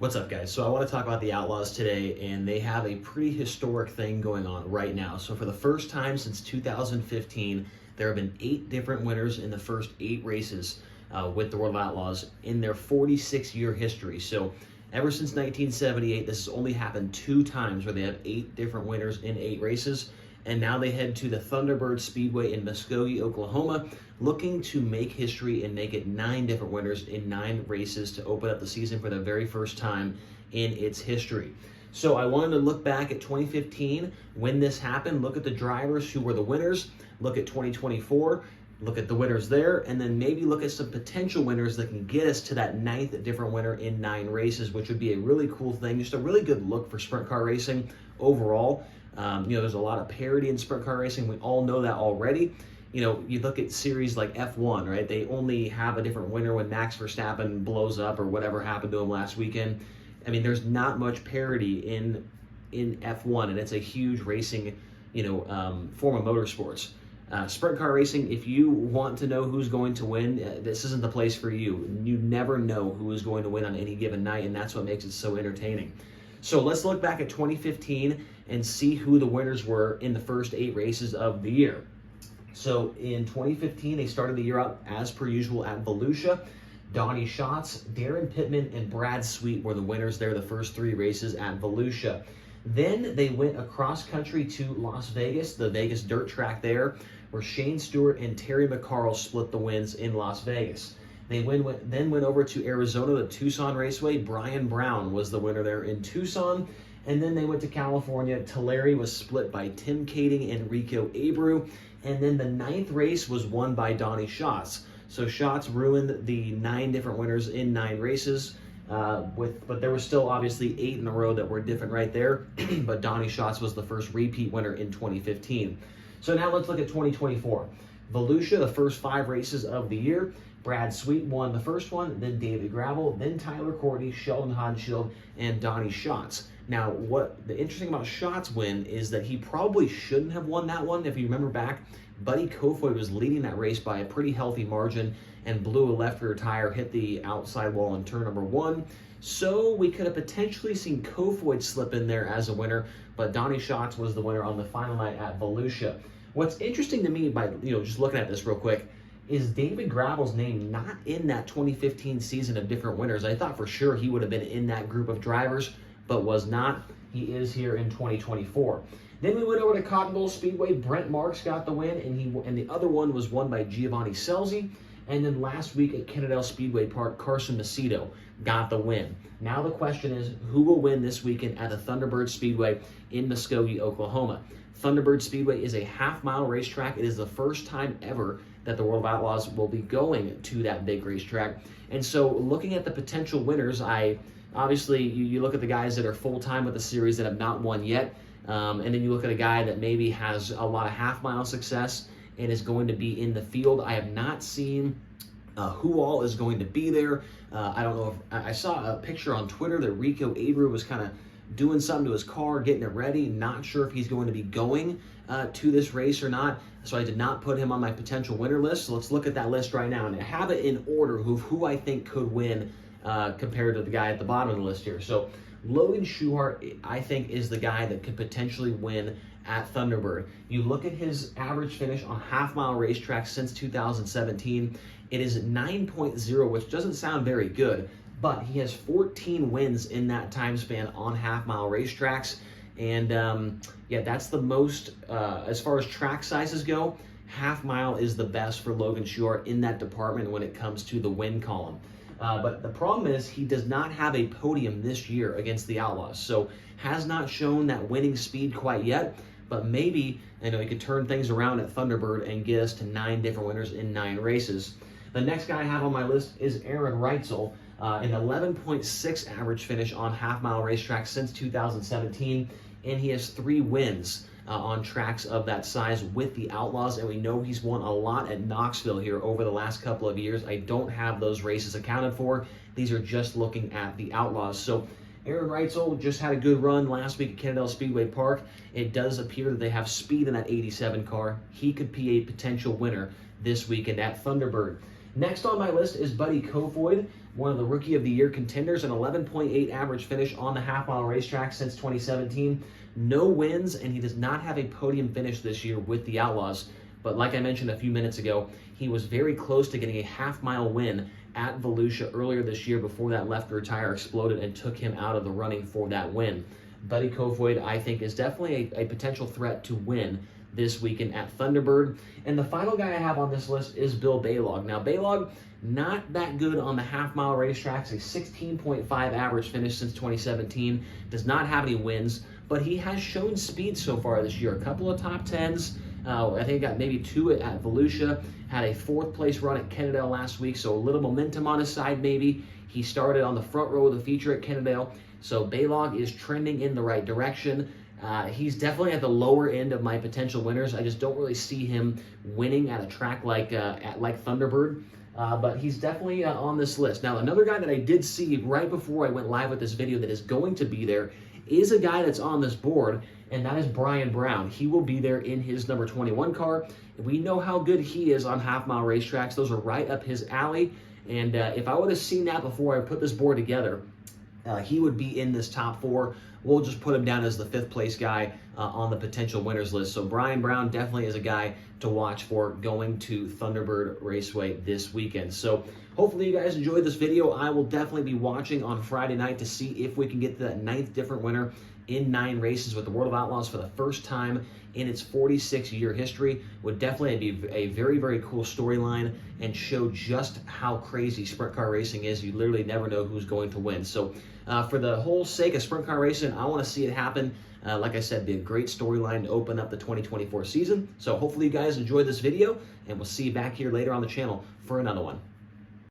What's up, guys? So I want to talk about the Outlaws today, and they have a pretty historic thing going on right now. So for the first time since 2015, there have been 8 different winners in the first 8 races with the World Outlaws in their 46-year history. So ever since 1978, this has only happened 2 times where they have 8 different winners in 8 races. And now they head to the Thunderbird Speedway in Muskogee, Oklahoma, looking to make history and make it 9 different winners in 9 races to open up the season for the very first time in its history. So I wanted to look back at 2015 when this happened, look at the drivers who were the winners, look at 2024, look at the winners there, and then maybe look at some potential winners that can get us to that 9th different winner in 9 races, which would be a really cool thing, just a really good look for sprint car racing overall. There's a lot of parity in sprint car racing. We all know that already. You look at series like F1, right? They only have a different winner when Max Verstappen blows up or whatever happened to him last weekend. I mean, there's not much parity in F1, and it's a huge racing, form of motorsports. Sprint car racing, if you want to know who's going to win, this isn't the place for you. You never know who is going to win on any given night, and that's what makes it so entertaining. So let's look back at 2015 and see who the winners were in the first 8 races of the year. So in 2015, they started the year out as per usual at Volusia. Donnie Schatz, Darren Pittman, and Brad Sweet were the winners there the first 3 races at Volusia. Then they went across country to Las Vegas, the Vegas dirt track there, where Shane Stewart and Terry McCarl split the wins in Las Vegas. They then went over to Arizona, the Tucson Raceway. Brian Brown was the winner there in Tucson. And then they went to California. Tulare was split by Tim Kading and Rico Abreu. And then the 9th race was won by Donnie Schatz. So Schatz ruined the 9 different winners in 9 races. But there was still obviously 8 in a row that were different right there. But Donnie Schatz was the first repeat winner in 2015. So now let's look at 2024. Volusia, the first 5 races of the year. Brad Sweet won the first one, then David Gravel, then Tyler Courtney, Sheldon Hodgshield, and Donnie Schatz. Now, what the interesting about Schatz' win is that he probably shouldn't have won that one. If you remember back, Buddy Kofoid was leading that race by a pretty healthy margin and blew a left rear tire, hit the outside wall in turn number 1. So we could have potentially seen Kofoid slip in there as a winner, but Donnie Schatz was the winner on the final night at Volusia. What's interesting to me by just looking at this real quick is David Gravel's name not in that 2015 season of different winners. I thought for sure he would have been in that group of drivers, but was not. He is here in 2024. Then we went over to Cottonville Speedway. Brent Marks got the win, and the other one was won by Giovanni Scelzi. And then last week at Kennedale Speedway Park, Carson Macedo got the win. Now the question is, who will win this weekend at the Thunderbird Speedway in Muskogee, Oklahoma? Thunderbird Speedway is a half-mile racetrack. It is the first time ever that the World of Outlaws will be going to that big racetrack. And so looking at the potential winners, obviously you look at the guys that are full-time with the series that have not won yet, and then you look at a guy that maybe has a lot of half-mile success and is going to be in the field. I have not seen who all is going to be there. I don't know if I saw a picture on Twitter that Rico Abreu was kind of doing something to his car, getting it ready. Not sure if he's going to be going to this race or not. So I did not put him on my potential winner list. So let's look at that list right now. And I have it in order of who I think could win compared to the guy at the bottom of the list here. So Logan Schuchart, I think, is the guy that could potentially win at Thunderbird. You look at his average finish on half-mile racetracks since 2017. It is 9.0, which doesn't sound very good, but he has 14 wins in that time span on half-mile racetracks. And that's the most, as far as track sizes go, half-mile is the best for Logan Schuchart in that department when it comes to the win column. But the problem is he does not have a podium this year against the Outlaws, so has not shown that winning speed quite yet, but maybe he could turn things around at Thunderbird and get us to 9 different winners in 9 races. The next guy I have on my list is Aaron Reitzel, an 11.6 average finish on half-mile racetracks since 2017, and he has 3 wins on tracks of that size with the Outlaws, and we know he's won a lot at Knoxville here over the last couple of years. I don't have those races accounted for. These are just looking at the Outlaws. So Aaron Reitzel just had a good run last week at Kennedale Speedway Park. It does appear that they have speed in that 87 car. He could be a potential winner this weekend at Thunderbird. Next on my list is Buddy Kofoid, one of the Rookie of the Year contenders, an 11.8 average finish on the half-mile racetrack since 2017. No wins, and he does not have a podium finish this year with the Outlaws. But like I mentioned a few minutes ago, he was very close to getting a half-mile win at Volusia earlier this year before that left rear tire exploded and took him out of the running for that win. Buddy Kofoid, I think, is definitely a potential threat to win this weekend at Thunderbird. And the final guy I have on this list is Bill Balog. Now, Balog, not that good on the half-mile racetracks, a 16.5 average finish since 2017, does not have any wins, but he has shown speed so far this year. A couple of top 10s. I think he got maybe 2 at Volusia, had a 4th place run at Kennedale last week, so a little momentum on his side maybe. He started on the front row of the feature at Kennedale, so Balog is trending in the right direction. He's definitely at the lower end of my potential winners. I just don't really see him winning at a track like Thunderbird, but he's definitely on this list. Now, another guy that I did see right before I went live with this video that is going to be there is a guy that's on this board, and that is Brian Brown. He will be there in his number 21 car. We know how good he is on half-mile racetracks. Those are right up his alley, and if I would have seen that before I put this board together, he would be in this top 4. We'll just put him down as the 5th place guy on the potential winners list. So Brian Brown definitely is a guy to watch for going to Thunderbird Raceway this weekend. So hopefully you guys enjoyed this video. I will definitely be watching on Friday night to see if we can get to that 9th different winner in 9 races with the World of Outlaws for the first time in its 46-year history. Would definitely be a very, very cool storyline and show just how crazy sprint car racing is. You literally never know who's going to win. So for the whole sake of sprint car racing, I want to see it happen. Like I said, be a great storyline to open up the 2024 season. So hopefully you guys enjoyed this video, and we'll see you back here later on the channel for another one.